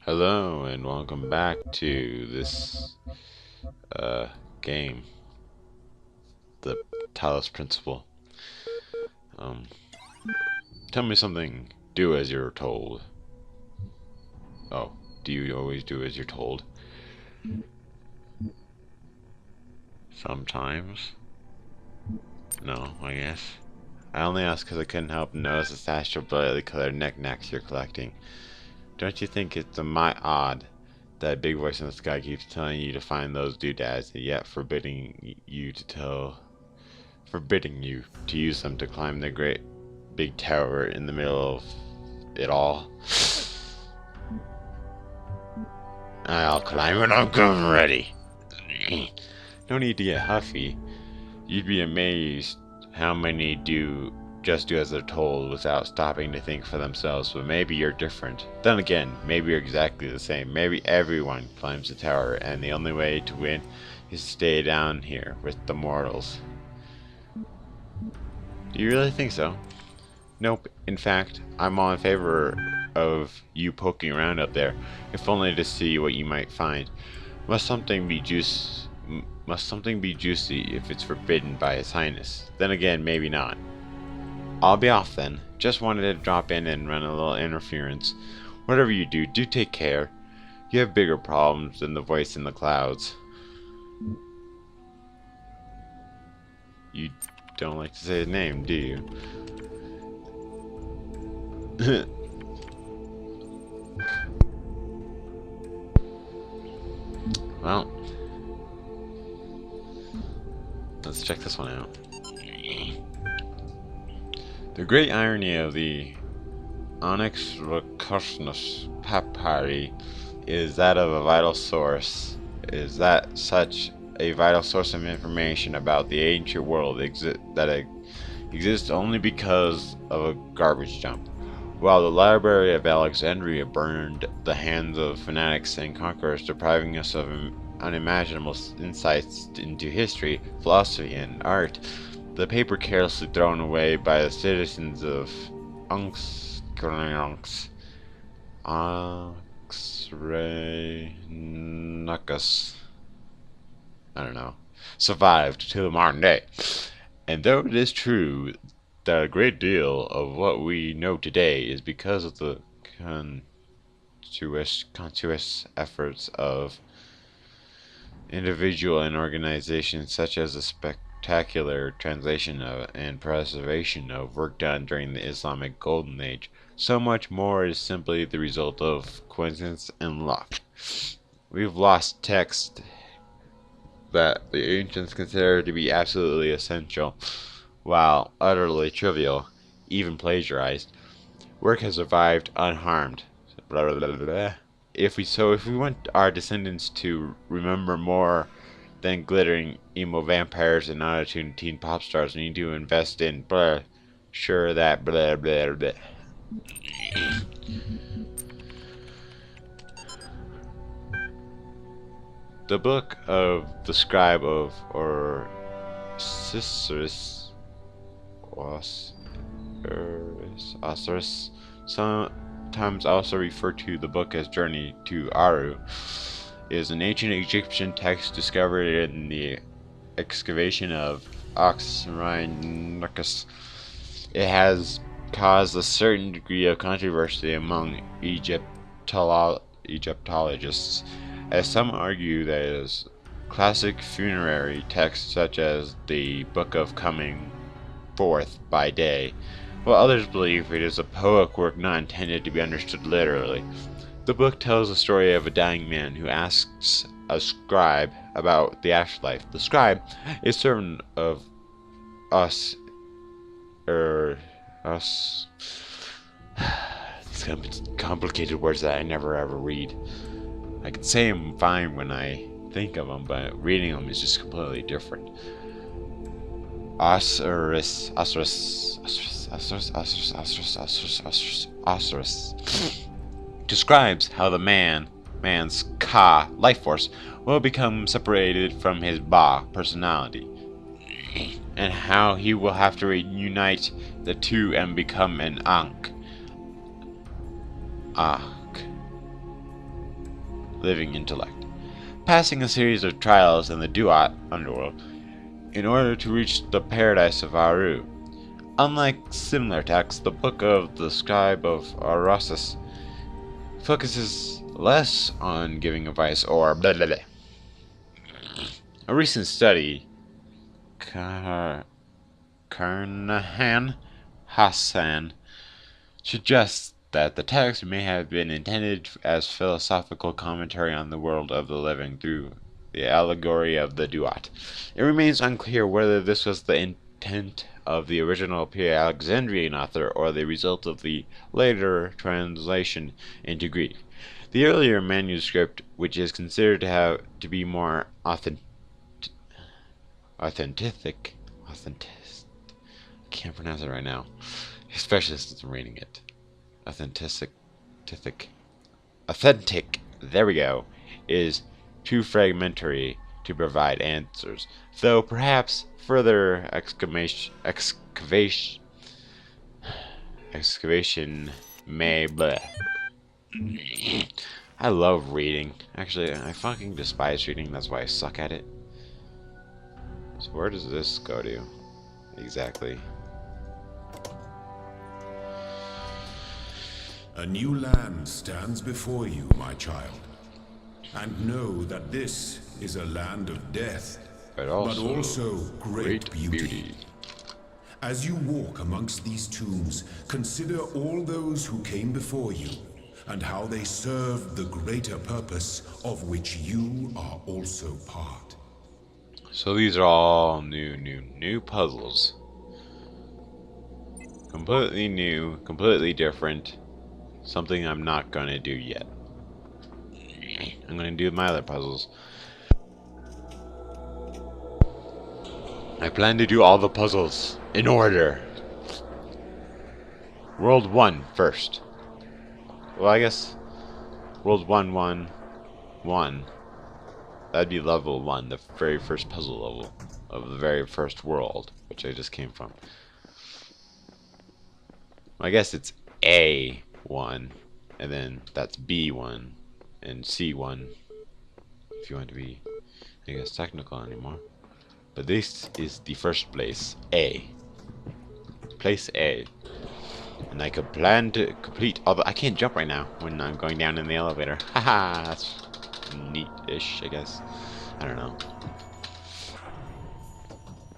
Hello and welcome back to this game, the Talos Principle. Um, Tell me something. Do as you're told. Oh, do you always do as you're told? Sometimes. No, I guess. I only asked because I couldn't help notice the sash of brightly colored knickknacks you're collecting. Don't you think it's odd that big voice in the sky keeps telling you to find those doodads, and yet forbidding you to use them to climb the great big tower in the middle of it all? I'll climb when I'm ready. No need to get huffy. You'd be amazed how many do as they're told without stopping to think for themselves. But maybe you're different. Then again, maybe you're exactly the same. Maybe everyone climbs the tower, and the only way to win is to stay down here with the mortals. Do you really think so? Nope. In fact, I'm all in favor of you poking around up there, if only to see what you might find. Must something be juicy if it's forbidden by His Highness? Then again, maybe not. I'll be off then. Just wanted to drop in and run a little interference. Whatever you do, do take care. You have bigger problems than the voice in the clouds. You don't like to say his name, do you? Well, let's check this one out. The great irony of the Onyx Recursionus Papyri is that such a vital source of information about the ancient world exists only because of a garbage dump. While the Library of Alexandria burned the hands of fanatics and conquerors, depriving us of unimaginable insights into history, philosophy, and art, the paper carelessly thrown away by the citizens of Unxrenuckus I don't know, survived to the modern day. And though it is true that a great deal of what we know today is because of the conscious efforts of individual and organizations, such as the spectacular translation and preservation of work done during the Islamic Golden Age, so much more is simply the result of coincidence and luck. We've lost text that the ancients considered to be absolutely essential, while utterly trivial, even plagiarized. Work has survived unharmed. Blah, blah, blah, blah. If we want our descendants to remember more than glittering emo vampires and auto-tuned teen pop stars, we need to invest in blah. Sure that blah blah blah. The book of the scribe of Osiris, sometimes also referred to the book as Journey to Aru, is an ancient Egyptian text discovered in the excavation of Oxyrhynchus. It has caused a certain degree of controversy among Egyptologists, as some argue that it is classic funerary text such as the Book of Coming Forth by Day, while others believe it is a poetic work not intended to be understood literally. The book tells the story of a dying man who asks a scribe about the afterlife. The scribe is servant of us. These complicated words that I never ever read. I can say them fine when I think of them, but reading them is just completely different. Osiris describes how the man's Ka life force will become separated from his Ba personality, and how he will have to reunite the two and become an Ankh. living intellect, passing a series of trials in the Duat underworld in order to reach the paradise of Aru. Unlike similar texts, the Book of the Scribe of Arasus focuses less on giving advice or blah blah blah. A recent study, Karnahan Hassan, suggests that the text may have been intended as philosophical commentary on the world of the living through the allegory of the Duat. It remains unclear whether this was the intent of the original pre-Alexandrian author or the result of the later translation into Greek. The earlier manuscript, which is considered to be more authentic, I can't pronounce it right now, especially since I'm reading it. Authentic, there we go, is too fragmentary to provide answers, though perhaps further excavation may. Bleh. I love reading. Actually, I fucking despise reading, that's why I suck at it. So where does this go to? Exactly. A new land stands before you, my child. And know that this is a land of death, but also great beauty. As you walk amongst these tombs, consider all those who came before you, and how they served the greater purpose of which you are also part. So these are all new puzzles. Completely new, completely different. Something I'm not gonna do yet. I'm gonna do my other puzzles. I plan to do all the puzzles in order. World 1 first. Well, I guess World 1. That'd be level 1, the very first puzzle level of the very first world, which I just came from. I guess it's A1, and then that's B1 and C1, if you want to be, I guess, technical anymore. But this is the first place, A. Place A. And I could plan to complete all the... I can't jump right now when I'm going down in the elevator. Haha, that's neat-ish, I guess. I don't know.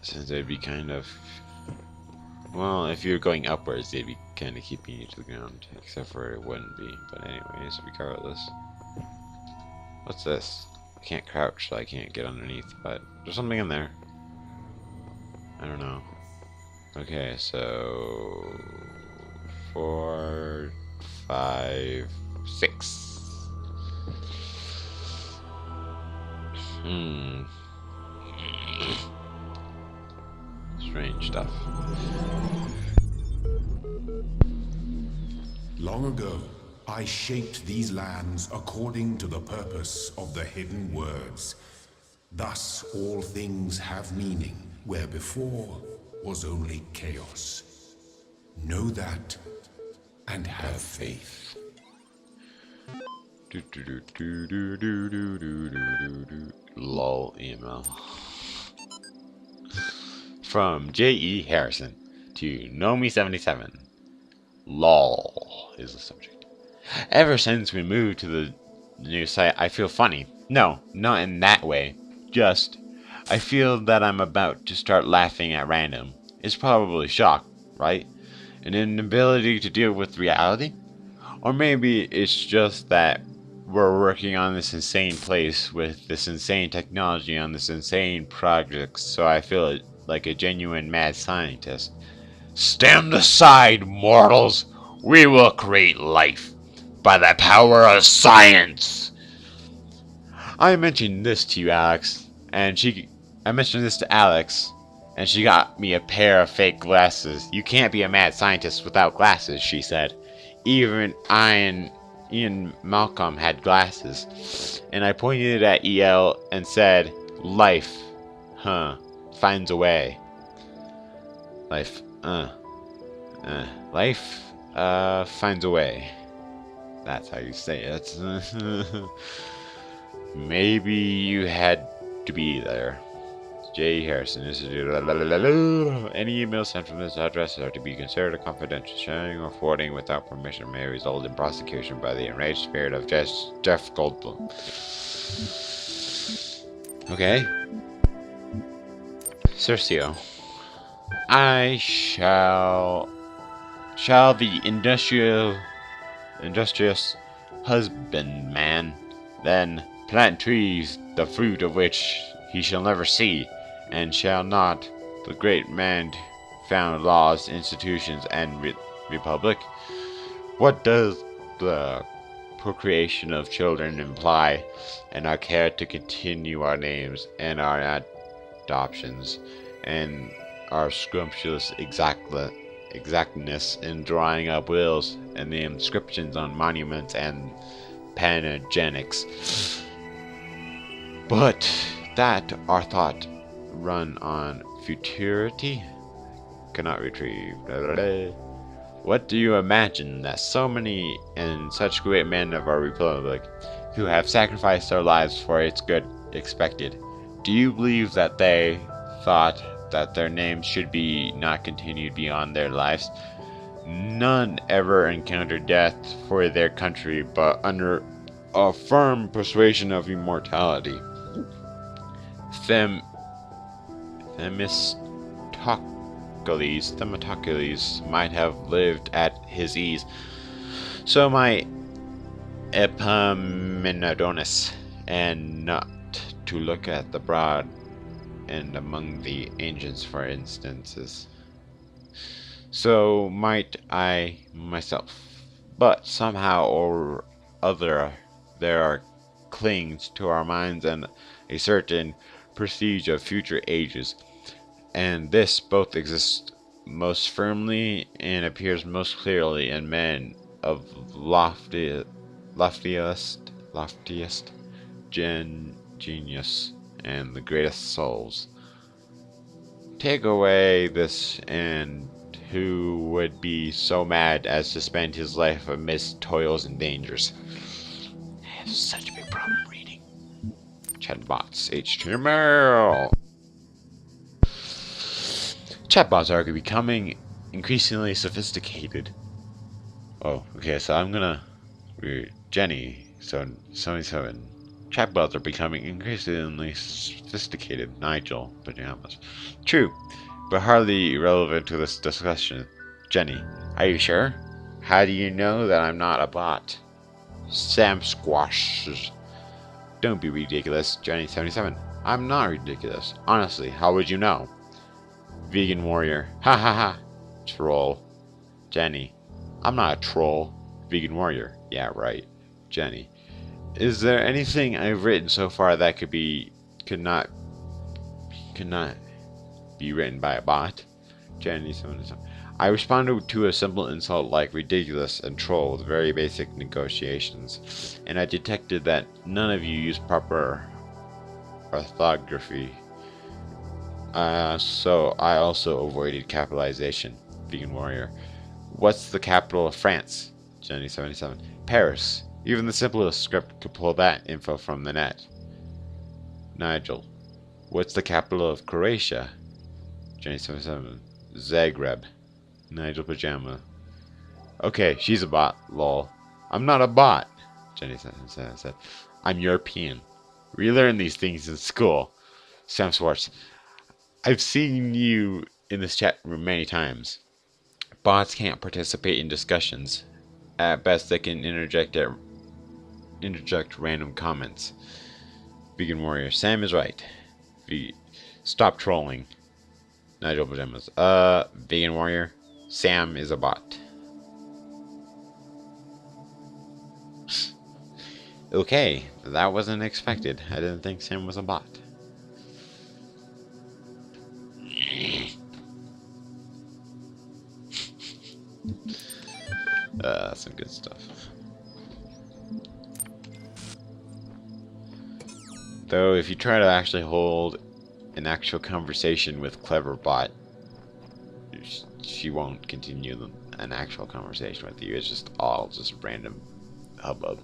Since it'd be kind of... Well, if you're going upwards, they'd be kind of keeping you to the ground. Except for it wouldn't be. But anyways, regardless. What's this? I can't crouch, so I can't get underneath. But there's something in there. I don't know. Okay, so... 4, 5, 6. Strange stuff. Long ago, I shaped these lands according to the purpose of the hidden words. Thus, all things have meaning, where before was only chaos. Know that, and have faith. Lol email. From J.E. Harrison to Nomi77. LOL is the subject. Ever since we moved to the new site, I feel funny. No, not in that way. Just, I feel that I'm about to start laughing at random. It's probably shock, right? An inability to deal with reality? Or maybe it's just that we're working on this insane place with this insane technology on this insane project, so I feel like a genuine mad scientist. Stand aside, mortals! We will create life by the power of science! I mentioned this to Alex, and she got me a pair of fake glasses. You can't be a mad scientist without glasses, she said. Even Ian Malcolm had glasses. And I pointed at EL and said, life, finds a way. Life finds a way. That's how you say it. Maybe you had to be there. J. Harrison. Any emails sent from this address are to be considered a confidential. Sharing or forwarding without permission may result in prosecution by the enraged spirit of Jeff Goldblum. Okay. Cercio. I shall the industrious husbandman then plant trees, the fruit of which he shall never see, and shall not the great man found laws, institutions, and republic? What does the procreation of children imply, and our care to continue our names and our adoptions, and our scrumptious exactness in drawing up wills, and the inscriptions on monuments and panegyrics? But that our thought run on futurity cannot retrieve. What do you imagine that so many and such great men of our republic, who have sacrificed their lives for its good, expected? Do you believe that they thought that their names should be not continued beyond their lives? None ever encountered death for their country but under a firm persuasion of immortality. Themistocles might have lived at his ease. So might Epaminondas, and not to look at the broad and among the ancients, for instances. So might I myself. But somehow or other there clings to our minds and a certain prestige of future ages, and this both exists most firmly and appears most clearly in men of loftiest genius and the greatest souls. Take away this, and who would be so mad as to spend his life amidst toils and dangers? I have such a big problem reading. Chatbots, HTML. Chatbots are becoming increasingly sophisticated. Oh, okay, so I'm gonna read Jenny, so 77. Chatbots are becoming increasingly sophisticated. Nigel, pajamas. True, but hardly relevant to this discussion. Jenny, are you sure? How do you know that I'm not a bot? Sam squashes. Don't be ridiculous. Jenny 77. I'm not ridiculous. Honestly, how would you know? Vegan warrior. Ha ha ha. Troll. Jenny. I'm not a troll. Vegan warrior. Yeah, right. Jenny. Is there anything I've written so far that could not be written by a bot? Jenny 77. I responded to a simple insult like ridiculous and troll with very basic negotiations, and I detected that none of you used proper orthography. So I also avoided capitalization. Vegan warrior. What's the capital of France? Jenny 77. Paris. Even the simplest script could pull that info from the net. Nigel. What's the capital of Croatia? Jenny 77. Zagreb. Nigel Pajama. Okay, she's a bot, lol. I'm not a bot. Jenny 77 said. I'm European. We learn these things in school. Sam Schwartz. I've seen you in this chat room many times. Bots can't participate in discussions. At best, they can interject random comments. Vegan warrior. Sam is right. Stop trolling. Nigel Pajamas. Vegan warrior. Sam is a bot. Okay, that wasn't expected. I didn't think Sam was a bot. Some good stuff. Though, if you try to actually hold an actual conversation with Cleverbot, she won't continue an actual conversation with you. It's just all just random hubbub.